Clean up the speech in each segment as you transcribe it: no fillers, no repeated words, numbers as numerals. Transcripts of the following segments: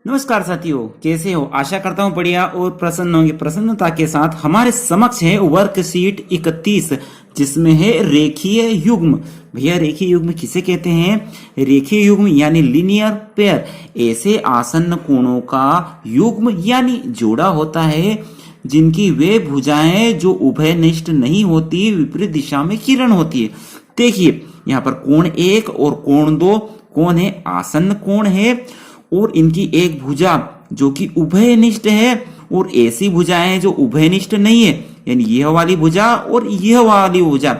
नमस्कार साथियों, कैसे हो? आशा करता हूँ बढ़िया और प्रसन्न होंगे। प्रसन्नता के साथ हमारे समक्ष है वर्कशीट 31, जिसमें है रेखीय युग्म। भैया, रेखीय युग्म किसे कहते हैं? रेखीय युग्म यानी लीनियर पेयर, ऐसे आसन्न कोणों का युग्म यानी जोड़ा होता है जिनकी वे भुजाएं जो उभयनिष्ठ नहीं होती, विपरीत दिशा में किरण होती है। देखिए, यहाँ पर कोण 1 और कोण 2 कौन है? आसन्न कोण है, और इनकी एक भुजा जो कि उभयनिष्ठ है, और ऐसी भुजाएं जो उभयनिष्ठ नहीं है, यानी यह वाली भुजा और यह वाली भुजा,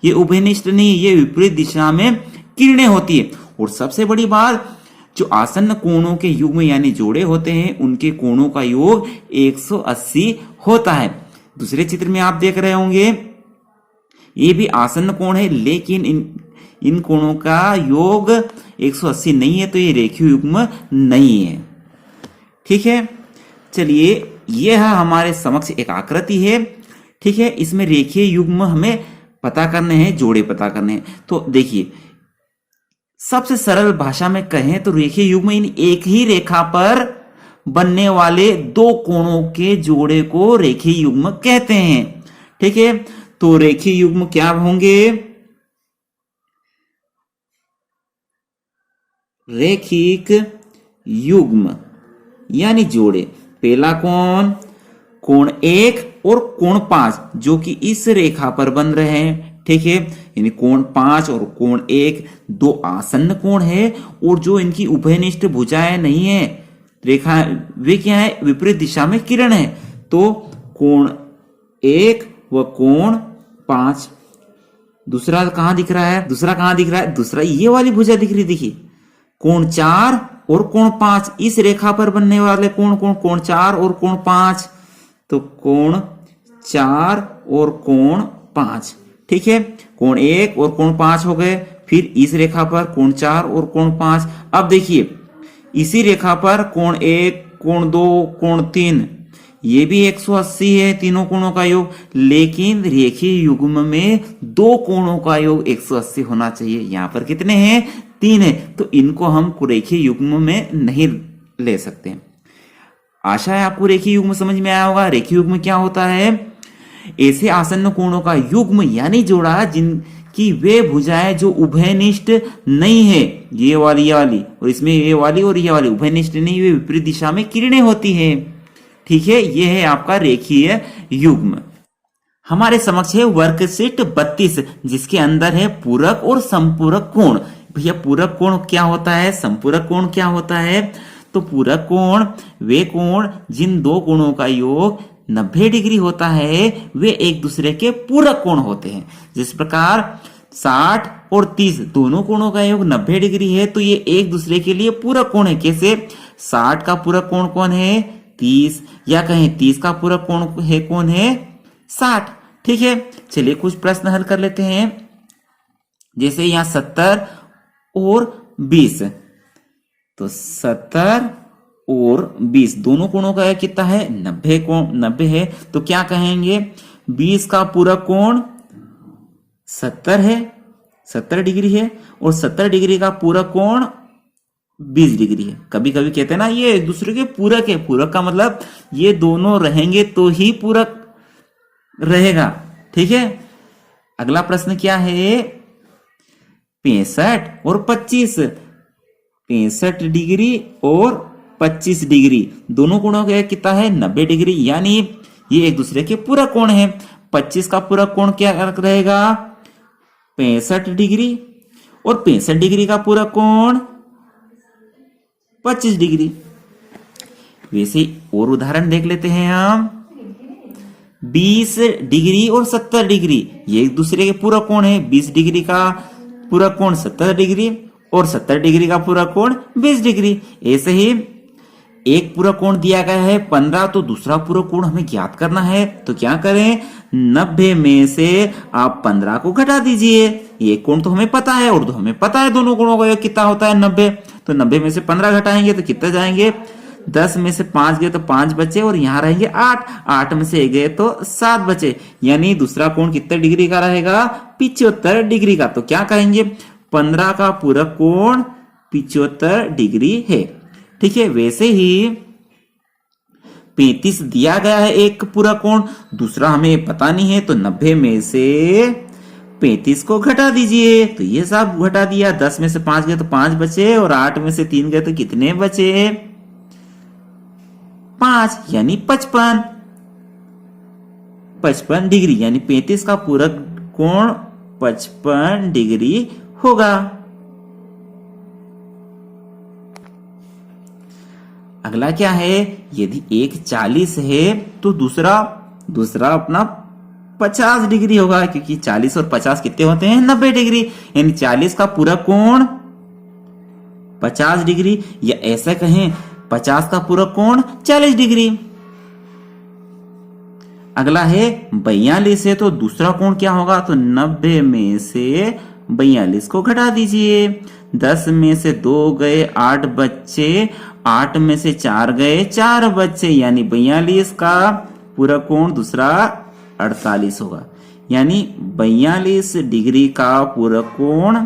ये उभयनिष्ठ नहीं है, ये विपरीत दिशा में किरणें होती है। और सबसे बड़ी बात, जो आसन्न कोणों के युग्म यानी जोड़े होते हैं, उनके कोणों का योग 180 होता है। दूसरे चित्र में आप देख रहे होंगे, ये भी आसन्न कोण है, लेकिन इन कोणों का योग 180 नहीं है, तो ये रेखीय युग्म नहीं है। ठीक है, चलिए, यह हमारे समक्ष एक आकृति है। ठीक है, इसमें रेखीय युग्म हमें पता करने हैं, जोड़े पता करने हैं। तो देखिए, सबसे सरल भाषा में कहें तो रेखीय युग्म इन एक ही रेखा पर बनने वाले दो कोणों के जोड़े को रेखीय युग्म कहते हैं। ठीक है, तो रेखीय युग्म क्या होंगे? रेखिक युग्म यानी जोड़े। पहला कोण 1 और कोण 5 जो कि इस रेखा पर बन रहे हैं। ठीक है, यानी कोण 5 और कोण 1 दो आसन्न कोण है, और जो इनकी उभयनिष्ठ भुजाएं नहीं है रेखा, वे क्या है? विपरीत दिशा में किरण है। तो कोण 1 व कोण 5। दूसरा कहां दिख रहा है? दूसरा ये वाली भुजा दिख रही, देखिए, कोण 4 और कोण 5, इस रेखा पर बनने वाले कोण 4 और कोण 5, तो कोण 4 और कोण 5। ठीक है, कोण 1 और कोण 5 हो गए। फिर इस रेखा पर कोण 4 और कोण 5। अब देखिए, इसी रेखा पर कोण 1, कोण 2, कोण 3, ये भी 180 है, तीनों कोणों का योग। लेकिन रेखीय युग्म में दो कोणों का योग 180 होना चाहिए। यहां पर कितने हैं? 3 है, तो इनको हम रेखीय युग्म में नहीं ले सकते। आशा है आपको रेखीय युग्म समझ में आया होगा। रेखीय युग्म क्या होता है? ऐसे आसन्न कोणों का युग्म यानी जोड़ा जिनकी वे भुजाएं जो उभयनिष्ठ नहीं है, ये वाली और इसमें ये वाली और ये वाली उभयनिष्ठ नहीं, वे विपरीत दिशा में किरणें होती है। ठीक है, ये है आपका रेखीय युग्म। हमारे समक्ष है वर्कशीट 32, जिसके अंदर है पूरक और संपूरक कोण। भैया, पूरक कोण क्या होता है? संपूरक कोण क्या होता है? तो पूरक कोण वे कोण जिन दो कोणों का योग 90 डिग्री होता है, वे एक दूसरे के पूरक कोण होते हैं। जिस प्रकार 60 और 30 दोनों कोणों का योग 90 डिग्री है, तो ये एक दूसरे के लिए पूरक कोण है। कैसे? 60 का पूरक कोण कौन है? 30, या कहें 30 का पूरक कोण है कौन है? 60। ठीक है, चलिए कुछ प्रश्न हल कर लेते हैं। जैसे यहां 70 और 20, तो 70 और 20 दोनों कोणों का कितना है? 90 है। तो क्या कहेंगे? 20 का पूरक कोण 70 है, 70 डिग्री है, और 70 डिग्री का पूरक कोण 20 डिग्री है। कभी कभी कहते हैं ना, ये एक दूसरे के पूरक है। पूरक का मतलब ये दोनों रहेंगे तो ही पूरक रहेगा। ठीक है, अगला प्रश्न क्या है? 65 और 25, 65 डिग्री और 25 डिग्री दोनों कोणों का कितना है? 90 डिग्री, यानी ये एक दूसरे के पूरक कोण है। 25 का पूरक कोण क्या रहेगा? 65 डिग्री, और 65 डिग्री का पूरक कोण 25 डिग्री। वैसे और उदाहरण देख लेते हैं हम। 20 डिग्री और 70 डिग्री ये एक दूसरे के पूरक कोण है। 20 डिग्री का पूरक कोण 70 डिग्री, और 70 डिग्री का पूरक कोण 20 डिग्री। ऐसे ही एक पूरक कोण दिया गया है 15, तो दूसरा पूरक कोण हमें ज्ञात करना है। तो क्या करें? 90 में से आप 15 को घटा दीजिए। एक कोण तो हमें पता है, और तो हमें पता है दोनों कोणों का योग कितना होता है? 90। तो 90 में से 15 घटाएंगे तो कितने जाएंगे? 10 में से 5 गए तो 5 बचे, और यहां रहेंगे 8। 8 में से 1 गए तो 7 बचे, यानी दूसरा कोण कितने डिग्री का रहेगा? 75 डिग्री का। तो क्या कहेंगे? 15 का पूरक कोण 75 डिग्री है। ठीक है, वैसे ही 35 दिया गया है एक पूरा कोण, दूसरा हमें पता नहीं है, तो 90 में से 35 को घटा दीजिए। तो ये सब घटा दिया, 10 में से 5 गए तो 5 बचे, और 8 में से 3 गए तो कितने बचे? 5, यानी 55। 55 डिग्री, यानी 35 का पूरक कोण 55 डिग्री होगा। अगला क्या है, यदि एक 40 है तो दूसरा अपना 50 डिग्री होगा, क्योंकि 40 और 50 कितने होते हैं? 90 डिग्री, यानी 40 का पूरा कोण 50 डिग्री, या ऐसा कहें 50 का पूरा कोण 40 डिग्री। अगला है 42 है तो दूसरा कोण क्या होगा? तो 90 में से 42 को घटा दीजिए। 10 में से 2 गए, 8 बच्चे, 8 में से 4 गए, 4 बच्चे, यानी 42 का पूरा कोण दूसरा 48 होगा, यानी 42 डिग्री का पूरा कोण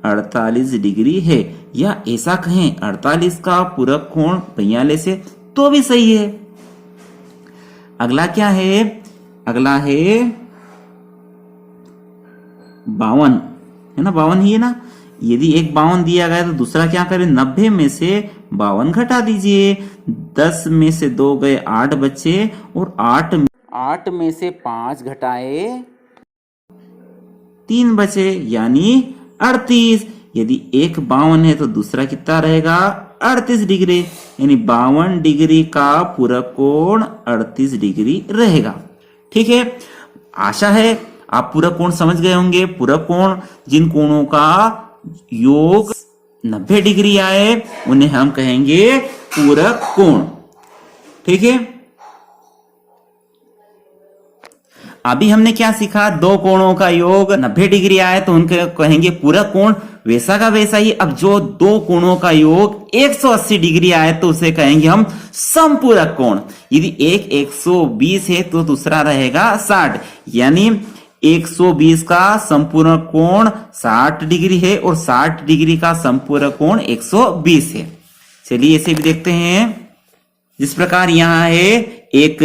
48 डिग्री है। या ऐसा कहें 48 का पूरा कोण 42 है तो भी सही है। अगला क्या है? अगला है 52, है ना? 52 ही है ना? यदि एक 52 दिया गया तो दूसरा क्या करें? 90 में से 52 घटा दीजिए। 10 में से 2 गए, 8 बचे, और 8 में से 5 घटाए 3 बचे, यानी 38। यदि एक 52 है तो दूसरा कितना रहेगा? 38 डिग्री, यानी 52 डिग्री का पूरा कोण 38 डिग्री रहेगा। ठीक है, आशा है आप पूरा कोण समझ गए होंगे। पूरा कोण, जिन कोणों का योग 90 डिग्री आए उन्हें हम कहेंगे पूरक कोण। ठीक है, अभी हमने क्या सीखा? दो कोणों का योग 90 डिग्री आए तो उनके कहेंगे पूरक कोण। वैसा का वैसा ही अब जो दो कोणों का योग 180 डिग्री आए तो उसे कहेंगे हम समपूरक कोण। यदि एक 120 है तो दूसरा रहेगा 60, यानी 120 का संपूरक कोण 60 डिग्री है और 60 डिग्री का संपूरक कोण 120 है। चलिए इसे भी देखते हैं। जिस प्रकार यहां है एक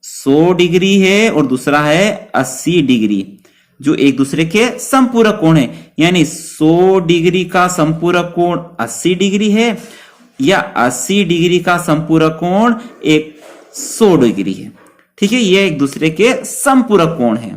100 डिग्री है और दूसरा है 80 डिग्री, जो एक दूसरे के संपूरक कोण है, यानी 100 डिग्री का संपूरक कोण 80 डिग्री है, या 80 डिग्री का संपूरक कोण 100 डिग्री है। ठीक है, ये एक दूसरे के संपूरक कोण है।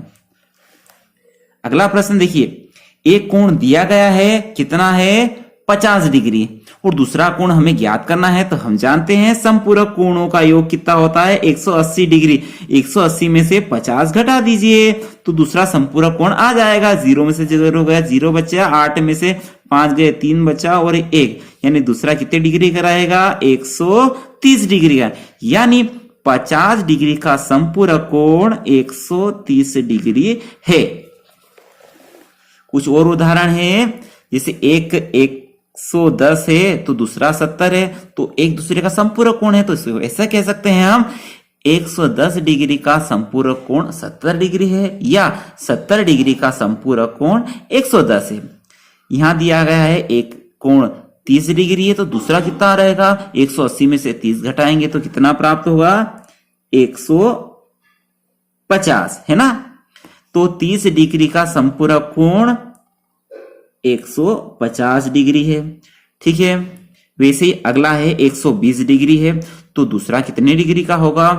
अगला प्रश्न देखिए, एक कोण दिया गया है, कितना है? 50 डिग्री, और दूसरा कोण हमें ज्ञात करना है। तो हम जानते हैं संपूरक कोणों का योग कितना होता है? 180 डिग्री। 180 में से 50 घटा दीजिए तो दूसरा संपूरक कोण आ जाएगा। 0 में से 0 गया, 0 बचा। 8 में से 5 गए, 3 बचा और 1, यानी दूसरा कितने डिग्री का रहेगा? 130 डिग्री का, यानी 50 डिग्री का संपूरक कोण 130 डिग्री है। कुछ और उदाहरण है, जैसे एक 110 है तो दूसरा 70 है, तो एक दूसरे का संपूरक कोण है, तो इसको ऐसा कह सकते हैं हम 110 डिग्री का संपूरक कोण 70 डिग्री है, या 70 डिग्री का संपूरक कोण 110 है। यहां दिया गया है एक कोण 30 डिग्री है तो दूसरा कितना रहेगा? 180 में से 30 घटाएंगे तो कितना प्राप्त होगा? 150, है ना? तो 30 डिग्री का संपूरक कोण 150 डिग्री है। ठीक है, वैसे ही अगला है 120 डिग्री है तो दूसरा कितने डिग्री का होगा?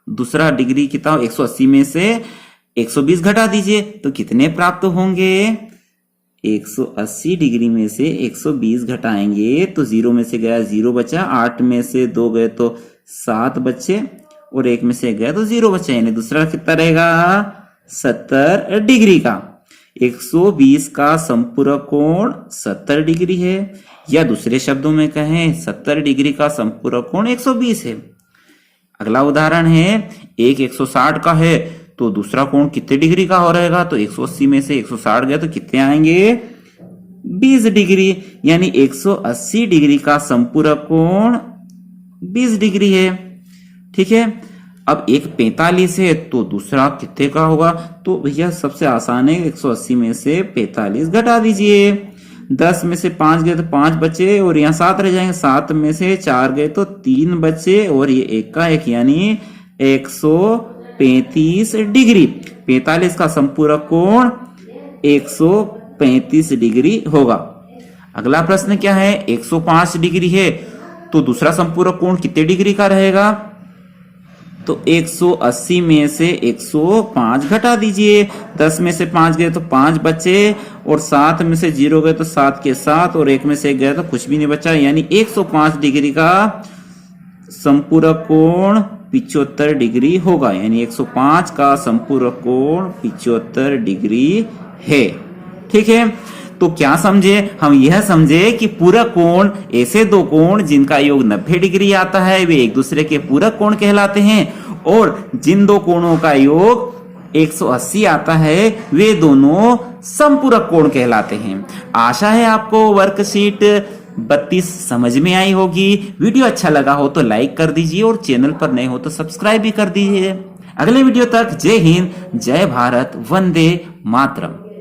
दूसरा डिग्री कितना? 180 में से 120 घटा दीजिए तो कितने प्राप्त होंगे? 180 डिग्री में से 120 घटाएंगे तो 0 में से गया, 0 बचा। 8 में से 2 गए तो 7 बचे, और 1 में से गया तो 0 बचा, यानी दूसरा कितना रहेगा? 70 डिग्री का। 120 का संपूरक कोण 70 डिग्री है, या दूसरे शब्दों में कहें 70 डिग्री का संपूरक कोण 120 है। अगला उदाहरण है एक 160 का है तो दूसरा कोण कितने डिग्री का हो रहेगा? तो 180 में से 160 गया तो कितने आएंगे? 20 डिग्री, यानी 180 डिग्री का संपूरक कोण 20 डिग्री है। ठीक है, अब एक 45 है तो दूसरा कितने का होगा? तो भैया सबसे आसान है, 180 में से 45 घटा दीजिए 10 में से 5 गए तो 5 बचे और यहाँ 7 रह जाएंगे। 7 में से 4 गए तो 3 बचे और ये एक का एक यानी 135 डिग्री। 45 का संपूरक कोण 135 डिग्री होगा। अगला प्रश्न क्या है, 105 डिग्री है तो दूसरा संपूरक कोण कितने डिग्री का रहेगा? तो 180 में से 105 घटा दीजिए। 10 में से 5 गए तो 5 बचे और 7 में से 0 गए तो 7 के 7 और 1 में से 1 गया तो कुछ भी नहीं बचा, यानी 105 डिग्री का संपूरक कोण 75 डिग्री होगा। यानी 105 का संपूरक कोण 75 डिग्री है। ठीक है, तो क्या समझे हम? यह समझे कि पूरक कोण ऐसे दो कोण जिनका योग 90 डिग्री आता है वे एक दूसरे के पूरक कोण कहलाते हैं, और जिन दो कोणों का योग 180 आता है वे दोनों समपूरक कोण कहलाते हैं। आशा है आपको वर्कशीट 32 समझ में आई होगी। वीडियो अच्छा लगा हो तो लाइक कर दीजिए और चैनल पर नए हो तो सब्सक्राइब भी कर दीजिए। अगले वीडियो तक जय हिंद, जय भारत, वंदे मातरम।